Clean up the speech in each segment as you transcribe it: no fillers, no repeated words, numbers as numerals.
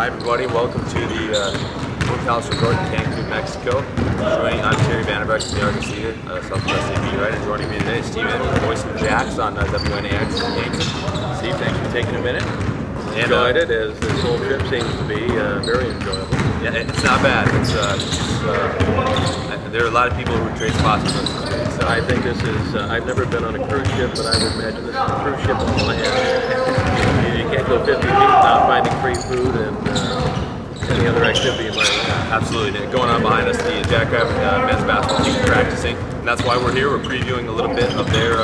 Hi everybody, welcome to the Hotel Resort in Cancun, Mexico. I'm Terry Vanderbeck from the Argus Theater, Southwest AP writer. Joining me today is Steve Andrews, voice of Jax on WNAX in Cancun. Steve, thanks for taking a minute. Enjoyed it, as this whole trip seems to be very enjoyable. Yeah, it's not bad. There are a lot of people who trade spots with us this week. So I think this is, I've never been on a cruise ship, but I would imagine this is a cruise ship on land. You can't go 50 feet without finding free food and any other activity you might want. Absolutely. Going on behind us, the Jackrabbit men's basketball team is practicing, and that's why we're here. We're previewing a little bit of their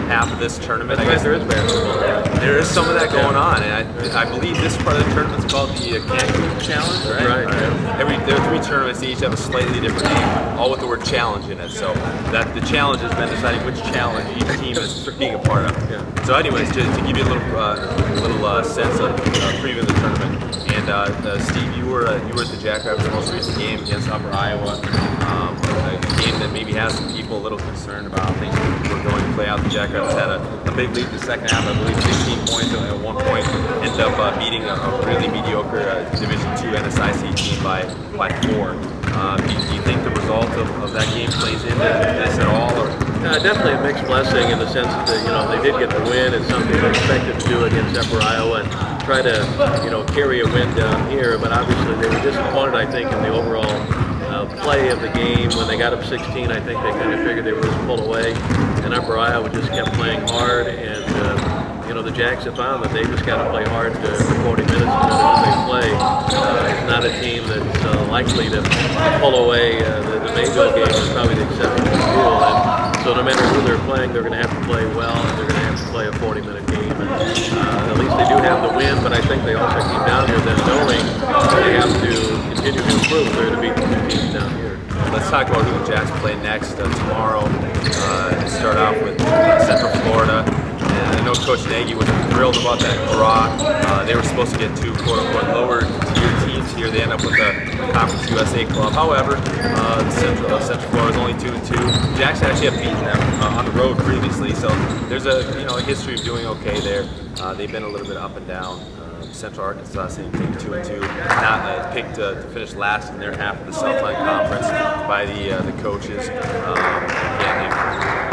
half of this tournament. I guess there is basketball. There is some of that going on, and I believe this part of the tournament is called the Cancun Challenge, right? Right. There are 3 tournaments, they each have a slightly different name, all with the word challenge in it. So that the challenge has been deciding which challenge each team is being a part of. Yeah. So anyways, to give you a little sense of previewing the tournament. And Steve, you were at the Jackrabbits' most recent game against Upper Iowa, a game that maybe has some people a little concerned about things were going to play out. The Jackrabbits had a big lead in the second half, I believe 16 points, and at one point ended up beating a really mediocre Division II NSIC team by 4. Do you think the result of that game plays into this at all? Or? Definitely a mixed blessing in the sense that they did get the win. It's something they expected to do against Upper Iowa and try to carry a win down here. But obviously they were disappointed, I think, in the overall play of the game. When they got up 16, I think they kind of figured they were just pull away, and Upper Iowa just kept playing hard. And the Jacks have found that they just got to play hard for 40 minutes no matter who they play. It's not a team that's likely to pull away. The Mayville game is probably the exception to the rule. And so no matter who they're playing, they're going to have to play well, and they're going to have to play a 40-minute game. And at least they do have the win, but I think they also came down here then knowing they have to continue to improve. They're going to beat the 2 teams down here. Let's talk about who the Jacks play next tomorrow. Start off with Central Florida. And I know Coach Nagy was thrilled about that draw. They were supposed to get 2 quote-unquote lower-tier teams here. They end up with a Conference USA club. However, Central Florida is only 2-2. Jacks actually have beaten them on the road previously, so there's a history of doing okay there. They've been a little bit up and down. Central Arkansas same thing, 2-2. Not picked to finish last in their half of the Southland Conference by the coaches.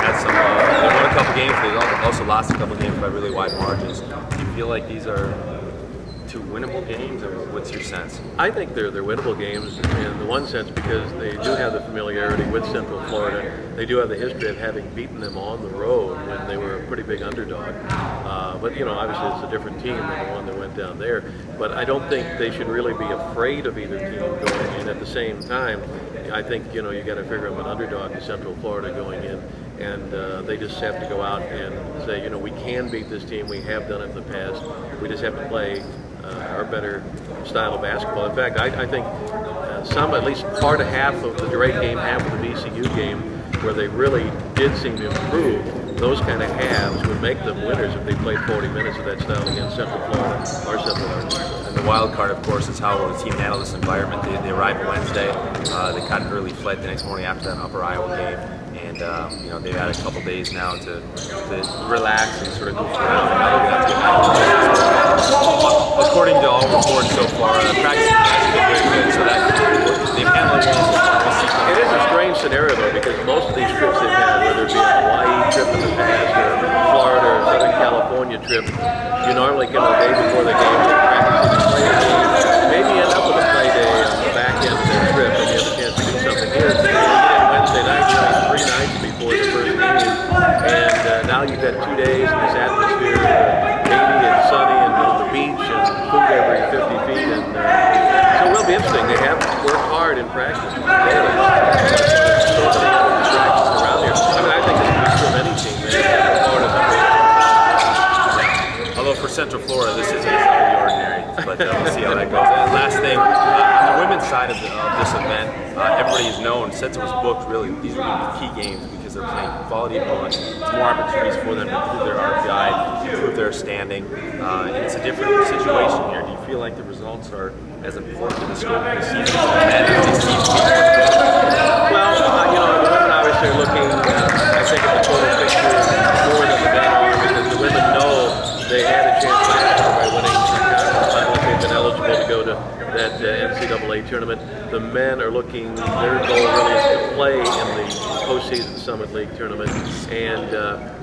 Had some. They won a couple games. They also lost a couple games by really wide margins. Do you feel like these are 2 winnable games, or what's your sense? I think they're winnable games in the one sense because they do have the familiarity with Central Florida. They do have the history of having beaten them on the road when they were a pretty big underdog. But obviously it's a different team than the one that went down there. But I don't think they should really be afraid of either team going in. At the same time, I think you got to figure them an underdog in Central Florida going in. And they just have to go out and say, we can beat this team. We have done it in the past. We just have to play our better style of basketball. In fact, I think at least part of half of the Drake game, half of the VCU game, where they really did seem to improve, those kind of halves would make them winners if they played 40 minutes of that style against Central Florida or Central Arkansas. And the wild card, of course, is how the team handled this environment. They arrived Wednesday. They caught an early flight the next morning after that Upper Iowa game. And they've had a couple days now to relax and sort of goof around. According to all reports so far, the practice has been very good. So that they've handled it well. It is a strange scenario though, because most of these trips they've had, whether it be a Hawaii trip in the past or a Florida or Southern California trip, you normally come the day before the game to practice and play a game. Maybe end up with a play day on the back end of their trip and you have a chance to do something here. Wednesday night, 3 nights before the first game, and now you've got 2 days in this atmosphere, windy and sunny, and on the beach, and food every 50 feet, and so it will be interesting. They have worked hard in practice. So many other distractions around here. I mean, I think this could be true of any team. Florida's Although for Central Florida, this isn't out of the ordinary, but we'll see how that goes. And last thing, on the women's side of this event, everybody has known since it was booked, really, these are going to be key games because they're playing quality opponents. It's more opportunities for them to improve their RPI, improve their standing. And it's a different situation here. Do you feel like the results are as important to the scope of the season as these teams beat Well, the women obviously are looking, I think, at the total picture more than the men are, because the women know they had a chance last year by winning the conference final. They've been eligible to go to that NCAA tournament. The men are looking, their goal really is to play in the postseason Summit League tournament, and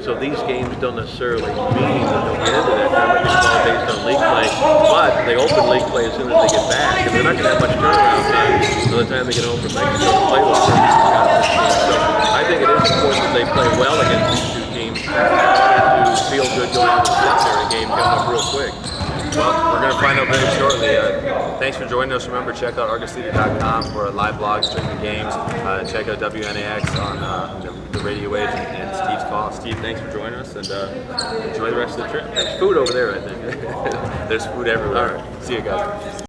so these games don't necessarily mean that they'll get into that tournament. It's all based on league play, but they open league play as soon as they get back, and they're not going to have much turnaround time by the time they get home from Mexico to play those conference teams. So I think it is important that they play well against these two teams and to feel good going into the secondary game coming up real quick. Well, we're going to find out very shortly. Thanks for joining us. Remember, check out ArgusLeader.com for a live blog streaming games. Check out WNAX on the radio wave and Steve's call. Steve, thanks for joining us, and enjoy the rest of the trip. There's food over there, I think. There's food everywhere. All right. See you guys.